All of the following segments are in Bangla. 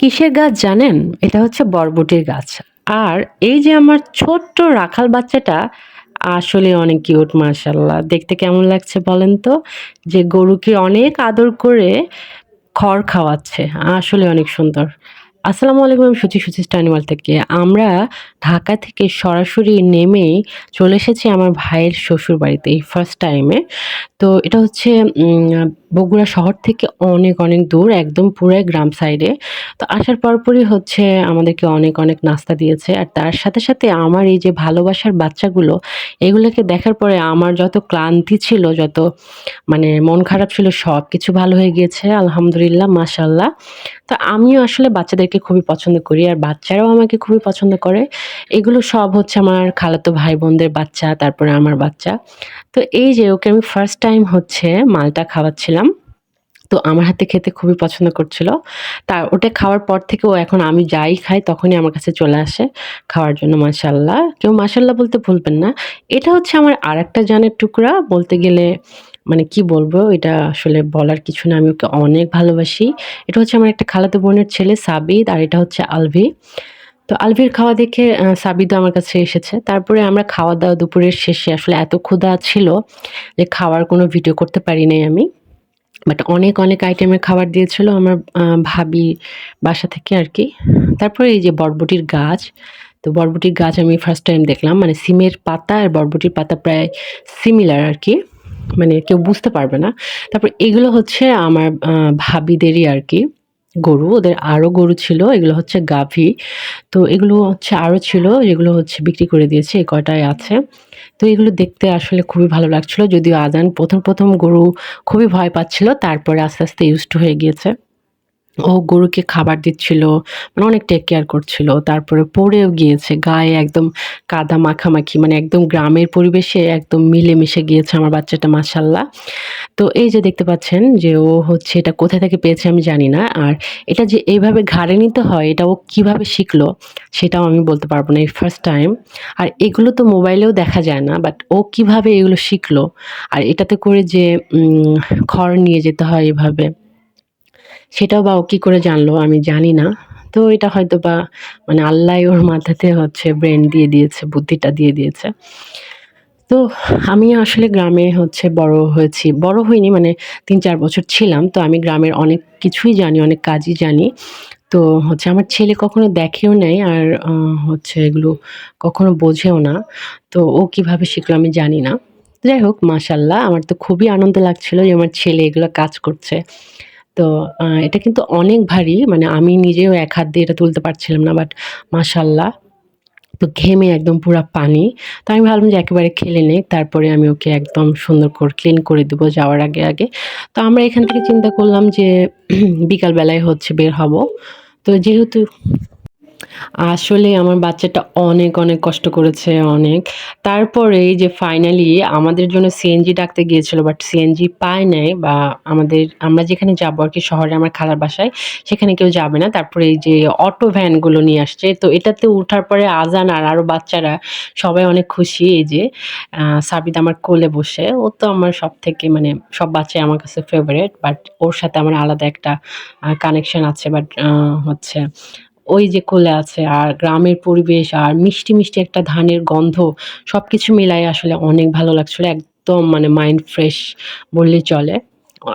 কিসের গাছ জানেন? এটা হচ্ছে বরবটির গাছ। আর এই যে আমার ছোট্ট রাখাল বাচ্চাটা আসলে অনেক কিউট মাশাআল্লাহ। দেখতে কেমন লাগছে বলেন তো? যে গরুকে অনেক আদর করে খড় খাওয়াচ্ছে। আসলে অনেক সুন্দর। আসসালামু আলাইকুম, আমি সুচি স্টাডি ওয়ার্ল্ড থেকে। আমরা ঢাকা থেকে সরাসরি নেমেই চলে এসেছি আমার ভাইয়ের শ্বশুরবাড়িতে এই ফার্স্ট টাইমে। তো এটা হচ্ছে বগুড়া শহর থেকে অনেক দূর, একদম পুরাই গ্রাম সাইডে। তো আসার পরপরই হচ্ছে আমাদেরকে অনেক নাস্তা দিয়েছে। আর তার সাথে আমার এই যে ভালোবাসার বাচ্চাগুলো, এগুলোকে দেখার পরে আমার যত ক্লান্তি ছিল, যত মানে মন খারাপ ছিল সবকিছু ভালো হয়ে গিয়েছে আলহামদুলিল্লাহ মাশাআল্লাহ। তো আমিও আসলে বাচ্চাদেরকে খুবই পছন্দ করি আর বাচ্চারাও আমাকে খুবই পছন্দ করে। এগুলো সব হচ্ছে আমার খালাতো ভাই-বোনদের বাচ্চা, তারপরে আমার বাচ্চা। তো এই যে ওকে আমি ফার্স্ট টাইম হচ্ছে মালটা খাওয়াচ্ছিলাম। তো আমার হাতে খেতে খুবই পছন্দ করছিল। ওটা খাওয়ার পর থেকে ও এখন আমি যাই খাই তখনই আমার কাছে চলে আসে খাওয়ার জন্য মাশাআল্লাহ। কেউ মাশাআল্লাহ বলতে ভুলবেন না। এটা হচ্ছে আমার আরেকটা জানের টুকরা বলতে গেলে মানে কি বলবো এটা আসলে বলার কিছু না। আমি ওকে অনেক ভালোবাসি। এটা হচ্ছে আমার একটা খালাতো বোনের ছেলে সাবিদ আর এটা হচ্ছে আলভি। তো আলভির খাওয়া দেখে সাবিদও আমার কাছে এসেছে। তারপরে আমরা খাওয়া-দাওয়া দুপুরের শেষে আসলে এত ক্ষুধা ছিল যে খাওয়ার কোনো ভিডিও করতে পারি নাই আমি। বাট অনেক আইটেমের খাবার দিয়েছিল আমার ভাবি বাসা থেকে আরকি। তারপরে এই যে বরবটির গাছ, তো বরবটির গাছ আমি ফার্স্ট টাইম দেখলাম। মানে সিমের পাতা আর বরবটির পাতা প্রায় সিমিলার আরকি। মানে কেউ বুঝতে পারবে না। তারপর এগুলো হচ্ছে আমার ভাবিদেরই আরকি গরু। ওদের আরও গরু ছিল। এগুলো হচ্ছে গাভী। তো এগুলো হচ্ছে আরও ছিল যেগুলো হচ্ছে বিক্রি করে দিয়েছে। এই কয়টাই আছে। তো এগুলো দেখতে আসলে খুবই ভালো লাগছিল। যদিও আজান ১ম গরু খুবই ভয় পাচ্ছিল। তারপরে আস্তে used to হয়ে গিয়েছে। ও গরুকে খাবার দিচ্ছিল, মানে অনেক টেক কেয়ার করছিল। তারপরে পড়েও গিয়েছে। গায়ে একদম কাদা মাখামাখি মানে একদম গ্রামের পরিবেশে একদম মিলেমিশে গিয়েছে আমার বাচ্চাটা মাশাআল্লাহ। তো এই যে দেখতে পাচ্ছেন যে ও হচ্ছে এটা কোথা থেকে পেয়েছে আমি জানি না। আর এটা যে এইভাবে ঘাড়ে নিতে হয় এটা ও কিভাবে শিখলো সেটাও আমি বলতে পারব না। এই ফার্স্ট টাইম। আর এগুলো তো মোবাইলেও দেখা যায় না। বাট ও কিভাবে এগুলো শিখলো? আর এটাতে করে যে উম খড় নিয়ে যেতে হয় এভাবে, সেটাও বা ও কি করে জানলো আমি জানি না। তো এটা হয়তোবা মানে আল্লাহই ওর মাথাতে হচ্ছে ব্রেইন দিয়ে দিয়েছে, বুদ্ধিটা দিয়ে দিয়েছে। তো আমি আসলে গ্রামে হচ্ছে বড় হয়েছি। বড় হইনি মানে ৩-৪ বছর ছিলাম। তো আমি গ্রামের অনেক কিছুই জানি, অনেক কাজই জানি। তো হচ্ছে আমার ছেলে কখনো দেখেও নাই আর হচ্ছে এগুলো কখনো বোঝেও না। তো ও কিভাবে শিখলো আমি জানি না। যাই হোক মাশাআল্লাহ আমার তো খুবই আনন্দ লাগছিল যে আমার ছেলে এগুলো কাজ করছে। তো এটা কিন্তু অনেক ভারী। মানে আমি নিজেও এক হাত দিয়ে এটা তুলতে পারছিলাম না। বাট মাশাআল্লাহ তো ঘেমে একদম পুরা পানি। তো আমি ভাবলাম যে একেবারে খেলে নেই। তারপরে আমি ওকে একদম সুন্দর করে ক্লিন করে দিব যাওয়ার আগে। তো আমরা এখান থেকে চিন্তা করলাম যে বিকাল বেলায় হচ্ছে বের হব। তো যেহেতু আসলে আমার বাচ্চাটা অনেক কষ্ট করেছে অনেক। তারপরে এই যে ফাইনালি আমাদের জন্য সিএনজি ডাকতে গিয়েছিল বাট সিএনজি পায় নাই বা আমরা যেখানে যাবো আরকি শহরে আমার খালার বাসায়, সেখানে কেউ যাবে না। তারপরে এই যে অটো ভ্যানগুলো নিয়ে আসছে। তো এটাতে উঠার পরে আজান আর আরো বাচ্চারা সবাই অনেক খুশি। এই যে সাবিদ আমার কোলে বসে। ও তো আমার সবথেকে মানে সব বাচ্চাই আমার কাছে ফেভারাইট। বাট ওর সাথে আমার আলাদা একটা কানেকশন আছে। বাট হচ্ছে ওই যে কোলে আছে আর গ্রামের পরিবেশ আর মিষ্টি একটা ধানের গন্ধ সবকিছু মিলায়ে আসলে অনেক ভালো লাগছিল। একদম মানে মাইন্ড ফ্রেশ বললেই চলে।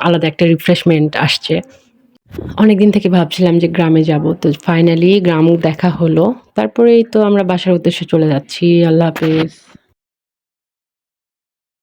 আলাদা একটা রিফ্রেশমেন্ট আসছে। অনেকদিন থেকে ভাবছিলাম যে গ্রামে যাবো। তো ফাইনালি গ্রাম দেখা হলো। তারপরে এই তো আমরা বাসার উদ্দেশ্যে চলে যাচ্ছি। আল্লাহ হাফেজ।